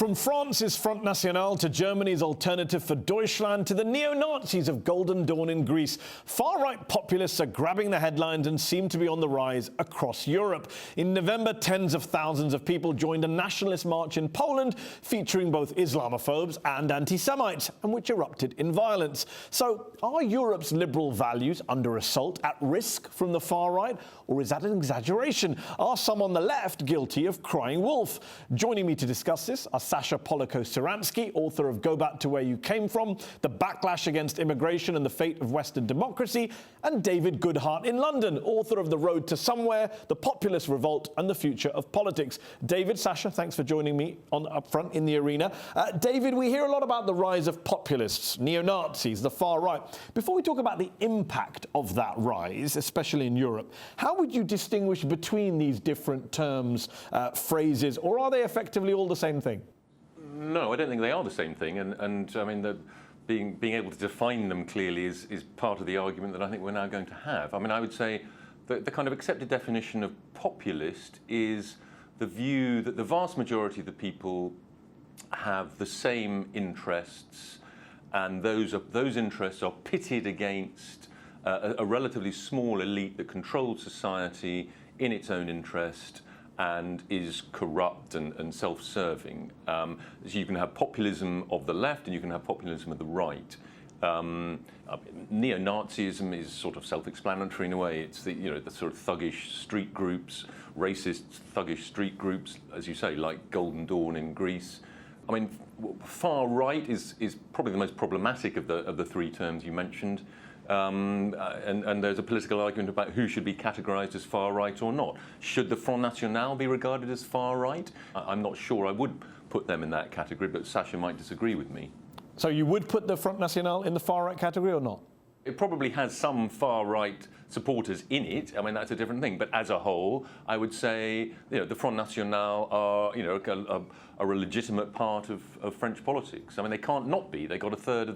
From France's Front National to Germany's Alternative for Deutschland to the neo-Nazis of Golden Dawn in Greece, far-right populists are grabbing the headlines and seem to be on the rise across Europe. In November, tens of thousands of people joined a nationalist march in Poland featuring both Islamophobes and anti-Semites, and which erupted in violence. So, are Europe's liberal values under assault, at risk from the far right, or is that an exaggeration? Are some on the left guilty of crying wolf? Joining me to discuss this are Sasha polakow-suransky, author of Go Back to Where You Came From, The Backlash Against Immigration and the Fate of Western Democracy, and David Goodhart in London, author of The Road to Somewhere, The Populist Revolt and the Future of Politics. David, Sasha, thanks for joining me on UpFront in the arena. David, we hear a lot about the rise of populists, neo-Nazis, the far right. Before we talk about the impact of that rise, especially in Europe, how would you distinguish between these different terms, phrases, or are they effectively all the same thing? No, I don't think they are the same thing, and I mean, being able to define them clearly is part of the argument that I think we're now going to have. I mean, I would say that the kind of accepted definition of populist is the view that the vast majority of the people have the same interests, and those interests are pitted against a relatively small elite that controls society in its own interest and is corrupt and self-serving. So you can have populism of the left and you can have populism of the right. Neo-Nazism is sort of self-explanatory in a way. It's the sort of thuggish street groups, racist thuggish street groups, as you say, like Golden Dawn in Greece. I mean, far right is probably the most problematic of the three terms you mentioned. And there's a political argument about who should be categorized as far right or not. Should the Front National be regarded as far right? I'm not sure I would put them in that category, but Sasha might disagree with me. So you would put the Front National in the far right category or not? It probably has some far right supporters in it. I mean, that's a different thing. But as a whole, I would say the Front National are a legitimate part of French politics. I mean, they can't not be. They got a third of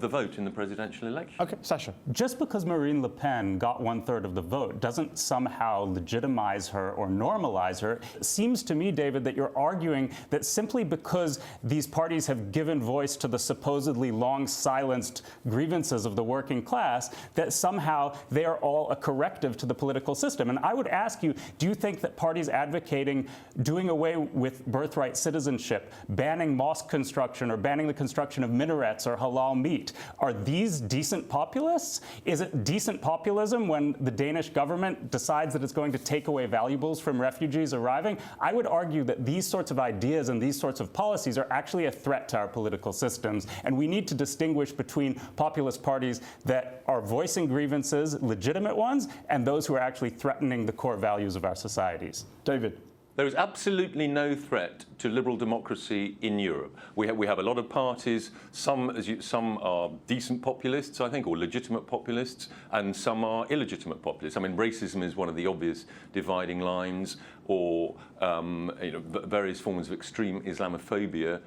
the vote in the presidential election. Okay, Sasha. Just because Marine Le Pen got 1/3 of the vote doesn't somehow legitimize her or normalize her. It seems to me, David, that you're arguing that simply because these parties have given voice to the supposedly long silenced grievances of the working class, that somehow they are all a corrective to the political system. And I would ask you, do you think that parties advocating doing away with birthright citizenship, banning mosque construction, or banning the construction of minarets or halal meat, are these decent populists? Is it decent populism when the Danish government decides that it's going to take away valuables from refugees arriving? I would argue that these sorts of ideas and these sorts of policies are actually a threat to our political systems, and we need to distinguish between populist parties that are voicing grievances, legitimate ones, and those who are actually threatening the core values of our societies. David. There is absolutely no threat to liberal democracy in Europe. We have a lot of parties. Some are decent populists, I think, or legitimate populists, and some are illegitimate populists. I mean, racism is one of the obvious dividing lines, or various forms of extreme Islamophobia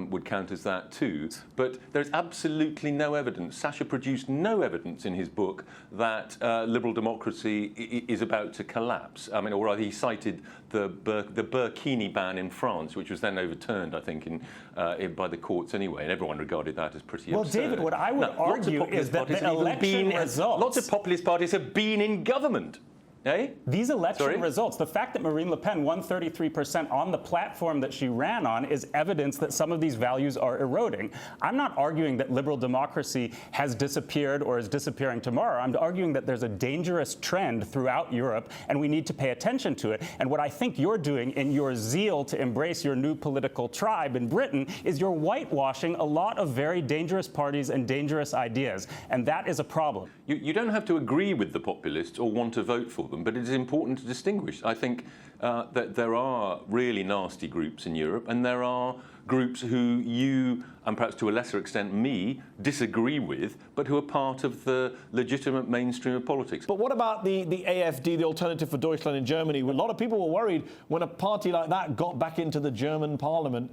would count as that too. But there's absolutely no evidence. Sasha produced no evidence in his book that liberal democracy is about to collapse. I mean, or rather, he cited the burkini ban in France, which was then overturned, I think, by the courts anyway, and everyone regarded that as pretty absurd. Well, David, what I would argue is that the election results... Lots of populist parties have been in government. Eh? These election results, the fact that Marine Le Pen won 33% on the platform that she ran on is evidence that some of these values are eroding. I'm not arguing that liberal democracy has disappeared or is disappearing tomorrow. I'm arguing that there's a dangerous trend throughout Europe and we need to pay attention to it. And what I think you're doing in your zeal to embrace your new political tribe in Britain is you're whitewashing a lot of very dangerous parties and dangerous ideas. And that is a problem. You don't have to agree with the populists or want to vote for them, but it is important to distinguish. I think that there are really nasty groups in Europe, and there are groups who you, and perhaps to a lesser extent me, disagree with, but who are part of the legitimate mainstream of politics. But what about the AfD, the Alternative for Deutschland in Germany? A lot of people were worried when a party like that got back into the German parliament,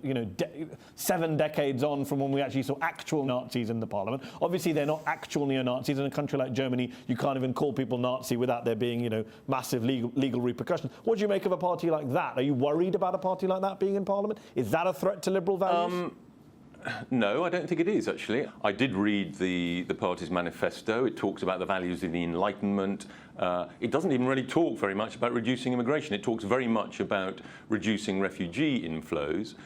7 decades on from when we actually saw actual Nazis in the parliament. Obviously, they're not actual neo-Nazis. In a country like Germany, you can't even call people Nazi without there being, massive legal repercussions. What do you make of a party like that? Are you worried about a party like that being in Parliament? Is that a threat to liberal values? No, I don't think it is, actually. I did read the party's manifesto. It talks about the values of the Enlightenment. It doesn't even really talk very much about reducing immigration. It talks very much about reducing refugee inflows.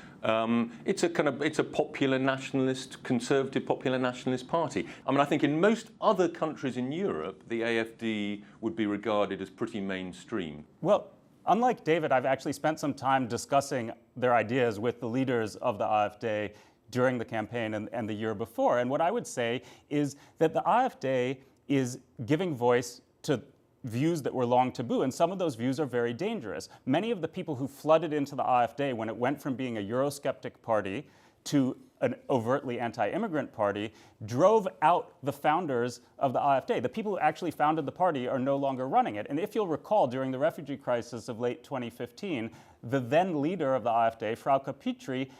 It's a popular nationalist, conservative popular nationalist party. I mean, I think in most other countries in Europe, the AfD would be regarded as pretty mainstream. Well, unlike David, I've actually spent some time discussing their ideas with the leaders of the AfD during the campaign and the year before. And what I would say is that the AfD is giving voice to views that were long taboo, and some of those views are very dangerous. Many of the people who flooded into the AfD when it went from being a Eurosceptic party to an overtly anti-immigrant party drove out the founders of the AfD. The people who actually founded the party are no longer running it. And if you'll recall, during the refugee crisis of late 2015, the then leader of the AfD, Frauke Petry,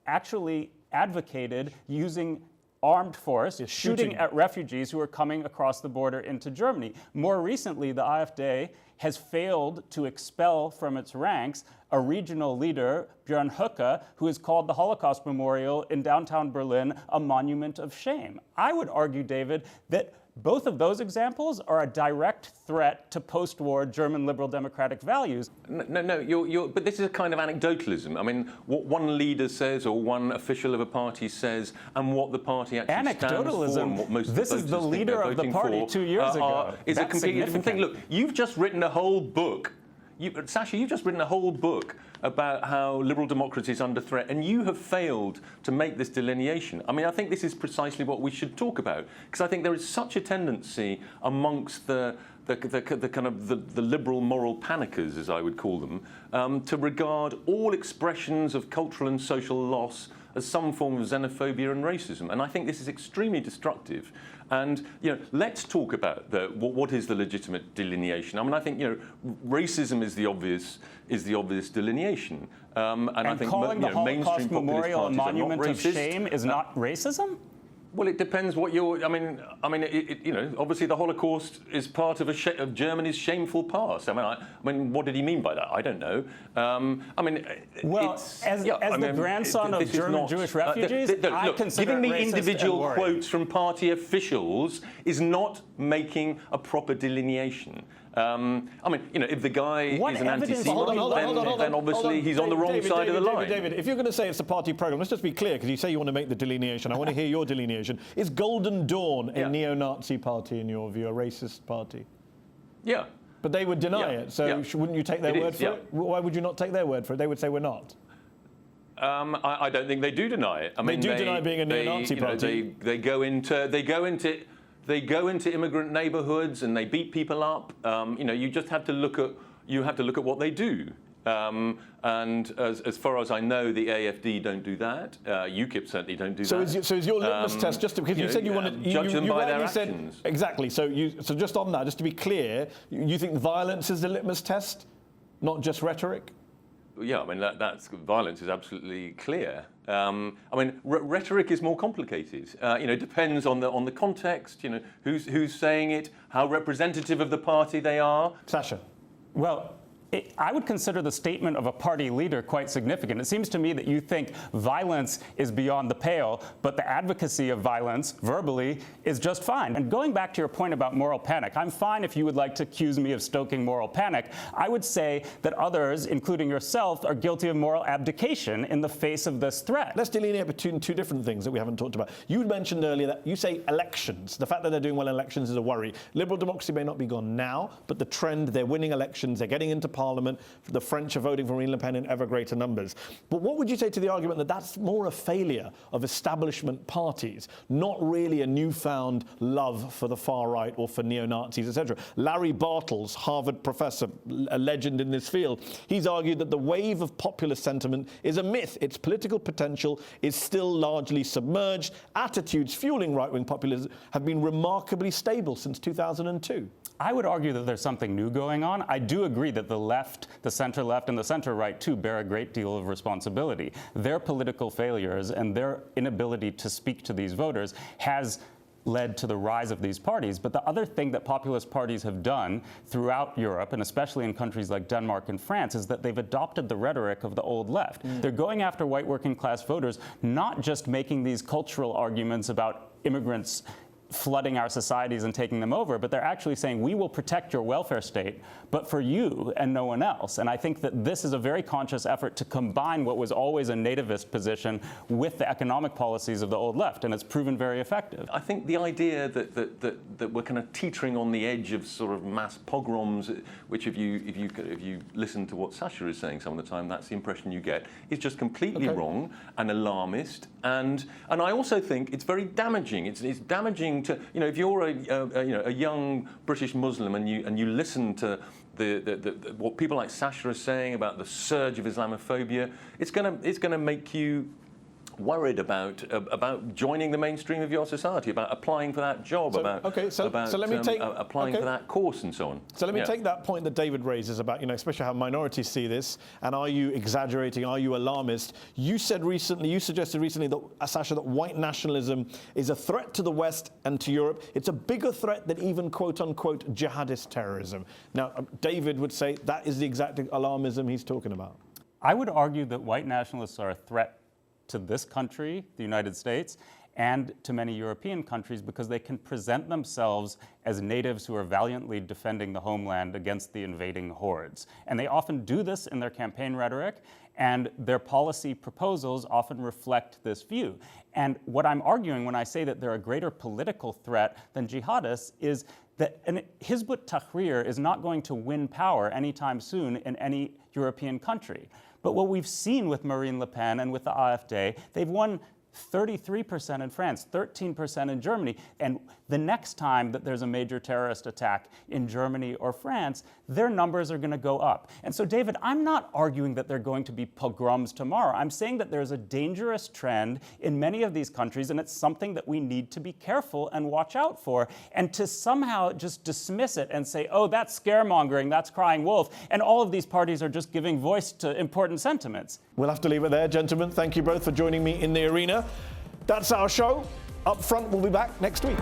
actually advocated using armed force, shooting at refugees who are coming across the border into Germany. More recently, the AfD has failed to expel from its ranks a regional leader, Björn Höcke, who has called the Holocaust Memorial in downtown Berlin a monument of shame. I would argue, David, that both of those examples are a direct threat to post-war German liberal democratic values. No, but this is a kind of anecdotalism. I mean, what one leader says or one official of a party says and what the party actually stands for and what most This is the leader of the party 2 years ago. Is a completely different thing. Look, you've just written a whole book. Sasha, you've just written a whole book about how liberal democracy is under threat, and you have failed to make this delineation. I mean, I think this is precisely what we should talk about, because I think there is such a tendency amongst the liberal moral panickers, as I would call them, to regard all expressions of cultural and social loss as some form of xenophobia and racism. And I think this is extremely destructive. And let's talk about what is the legitimate delineation. I mean, I think racism is the obvious delineation. And I think calling the mainstream Holocaust Memorial a monument of racist. shame is not racism? Well, it depends what you're. I mean, obviously the Holocaust is part of Germany's shameful past. I mean, what did he mean by that? I don't know. Well, as the grandson of German Jewish refugees, I consider giving me racist individual and quotes from party officials is not making a proper delineation. If the guy is an anti-Semite, then obviously he's on the wrong side of the line. David, if you're going to say it's a party program, let's just be clear, because you say you want to make the delineation. I want to hear your delineation. Is Golden Dawn a neo-Nazi party, in your view, a racist party? Yeah. But they would deny it, so wouldn't you take their word for it? Why would you not take their word for it? They would say we're not. I don't think they do done it. I mean, they deny being a neo-Nazi party. They go into immigrant neighbourhoods and they beat people up. You just have to look at what they do. And as far as I know, the AfD don't do that. UKIP certainly don't do that. So is your litmus test, just because you said you wanted... Judge them by their actions. Exactly. So just on that, just to be clear, you think violence is the litmus test, not just rhetoric? Yeah, I mean, that's violence is absolutely clear. Rhetoric is more complicated. It depends on the context. Who's saying it, how representative of the party they are. Sasha. Well, I would consider the statement of a party leader quite significant. It seems to me that you think violence is beyond the pale, but the advocacy of violence, verbally, is just fine. And going back to your point about moral panic, I'm fine if you would like to accuse me of stoking moral panic. I would say that others, including yourself, are guilty of moral abdication in the face of this threat. Let's delineate between two different things that we haven't talked about. You mentioned earlier that you say elections. The fact that they're doing well in elections is a worry. Liberal democracy may not be gone now, but the trend, they're winning elections, they're getting into Parliament. The French are voting for Marine Le Pen in ever greater numbers. But what would you say to the argument that that's more a failure of establishment parties, not really a newfound love for the far right or for neo-Nazis, etc.? Larry Bartels, Harvard professor, a legend in this field, he's argued that the wave of populist sentiment is a myth. Its political potential is still largely submerged. Attitudes fueling right-wing populism have been remarkably stable since 2002. I would argue that there's something new going on. I do agree that the left, the center-left, and the center-right, too, bear a great deal of responsibility. Their political failures and their inability to speak to these voters has led to the rise of these parties. But the other thing that populist parties have done throughout Europe, and especially in countries like Denmark and France, is that they've adopted the rhetoric of the old left. They're going after white working class voters, not just making these cultural arguments about immigrants flooding our societies and taking them over, but they're actually saying, we will protect your welfare state, but for you and no one else. And I think that this is a very conscious effort to combine what was always a nativist position with the economic policies of the old left, and it's proven very effective. I think the idea that we're kind of teetering on the edge of sort of mass pogroms, which if you listen to what Sasha is saying some of the time, that's the impression you get, is just completely wrong and alarmist. And I also think it's very damaging. It's damaging to, if you're a young British Muslim and you listen to what people like Sasha are saying about the surge of Islamophobia, it's gonna make you worried about joining the mainstream of your society, about applying for that job, applying for that course, and so on. So let me take that point that David raises about, especially how minorities see this, and are you exaggerating, are you alarmist? You suggested recently that, Sasha, that white nationalism is a threat to the West and to Europe. It's a bigger threat than even quote-unquote jihadist terrorism. Now, David would say that is the exact alarmism he's talking about. I would argue that white nationalists are a threat to this country, the United States, and to many European countries, because they can present themselves as natives who are valiantly defending the homeland against the invading hordes. And they often do this in their campaign rhetoric, and their policy proposals often reflect this view. And what I'm arguing when I say that they're a greater political threat than jihadists is that Hizb ut-Tahrir is not going to win power anytime soon in any European country. But what we've seen with Marine Le Pen and with the AfD, they've won 33% in France, 13% in Germany. And the next time that there's a major terrorist attack in Germany or France, their numbers are going to go up. And so, David, I'm not arguing that they're going to be pogroms tomorrow. I'm saying that there's a dangerous trend in many of these countries, and it's something that we need to be careful and watch out for. And to somehow just dismiss it and say, oh, that's scaremongering, that's crying wolf, and all of these parties are just giving voice to important sentiments. We'll have to leave it there, gentlemen. Thank you both for joining me in the arena. That's our show. Up Front will be back next week.